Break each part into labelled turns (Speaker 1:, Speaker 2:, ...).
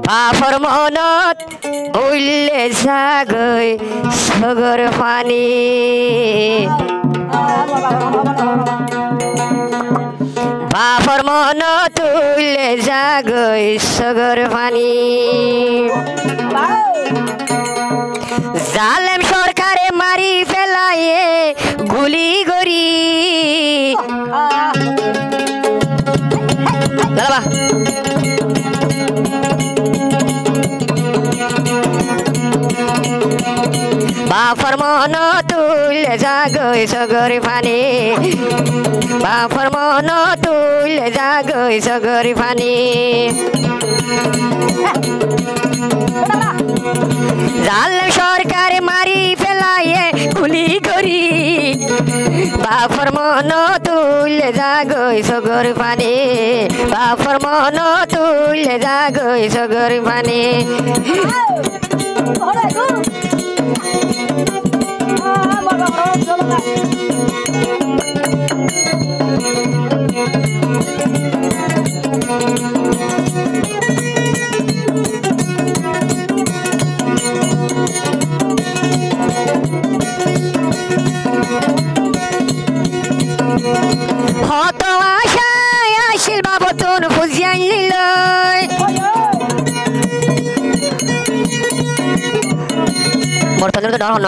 Speaker 1: বাপর মনত উল্লে জাগৈ সগর পানি বাপর মনত উল্লে জাগৈ সগর পানি জালেম সরকারে মারি ফেলায়ে গুলি গরি দাদা বাপর মন তুলে জাগৈ সগরি পানি বাপর মন তুলে জাগৈ সগরি পানি জালেম সরকারে মারি ফেলায়ে গুলি করি বাপর মন তুলে জাগৈ সগরি পানি বাপর মন তুলে জাগৈ সগরি পানি হত আশায় আসিল বাবতন ফুজিয়ান লিলয় মোর তো ডর হন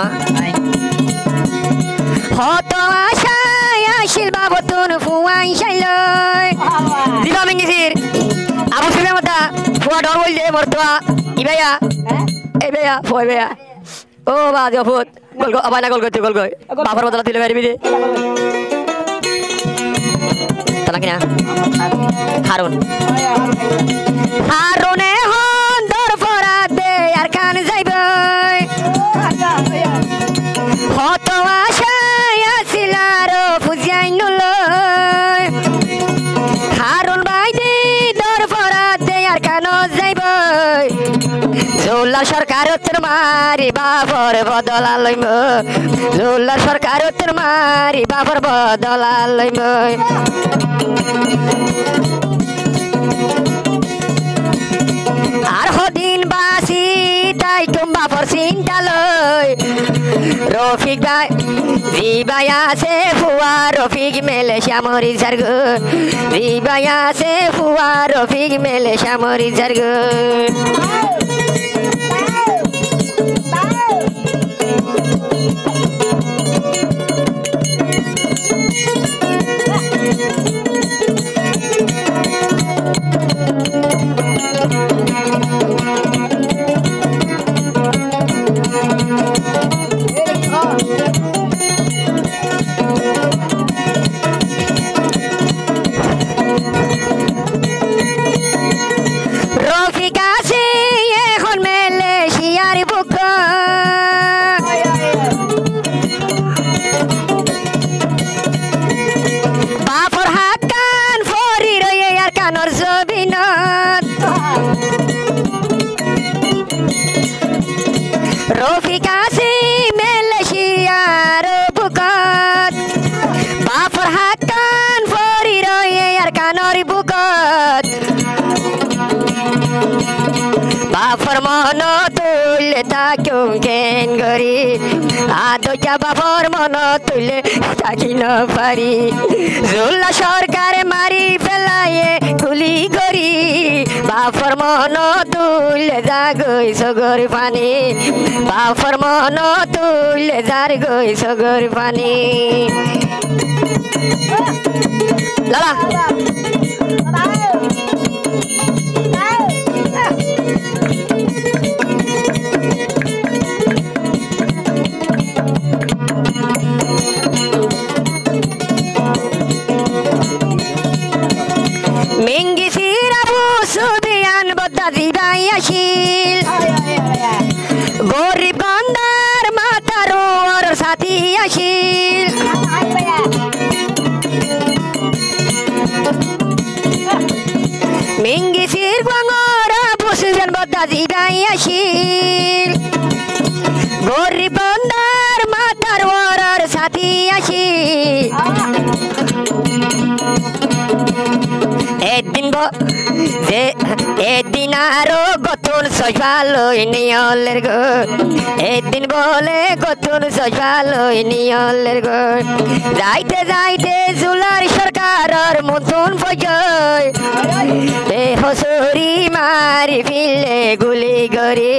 Speaker 1: হত আশায় আসিল বাবতন ফুয়াই শাইলয় দিবা মিঙ্গিসির আবু সুফিয়ান মতা ফুয়া ডর বললে মোর তো ইবাইয়া এই বেয়া ফুয়া বেয়া ও বাদ গফুত গল গো আবানা গল গতি গল গই বাবার বদলা দিলে মারিবি দে তালা কিনা হারুন হারুনে হন দর ফরাতে আর কান যাইবে হত আশায় আসিলার ফুজিয়াই নলয় হারুন বাইদি দর ফরাতে আর কান যাইবে জোল্লা সরকার তোর মারি বাবর বদলা লইম জোল্লা সরকার তোর মারি বাবর বদলা লইম আর হদিন বাসি তাই তুম বাবর চিন্তা লই রফিক ভাই জিবাই আছে ফুয়া রফিক মেলে শ্যামরি জার্গ জিবাই আছে ফুয়া রফিক মেলে শ্যামরি জার্গ রফিক আছে এখন মেলে শিয়ারি বুক বাপর হাত কান ফরি রয়ে আর কানর জবিনত রফিক আছে মেলে শিয়ার বুকত বাপর হাত কান ফরি রয়ে আর কানর বুকত বাপর মন তুলে তাকেও কেন করি আদা বাপর মন তুলে থাকি না পারি জোল্লা সরকারে মারি ফেলায়ে গুলি করি বাপর মন তুলে জাগৈ সগর পানি বাপর মন তুলে জাগৈ সগর পানি লালা মিঙ্গিসির আবু সুফিয়ান বদ্দা জিবাই আসিল গরিব গন্ডার মাতার ওর সাথী আসিল মিঙ্গিসির গঙ্গর আবু সুফিয়ান বদ্দা জিবাই আসিল গরিব গন্ডার মাতার ওর সাথী আসিল একদিন যে এদিন আরো গতুন সজভালো নিয়লের গো এদিন বলে গতুন সজভালো নিয়লের গো যাইতে যাইতে জুলার সরকারের মতন বজয় বেহসরি মারি ফিলে গুলি গরি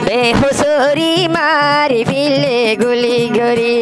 Speaker 1: বেহসরি মারি ফিলে গুলি গরি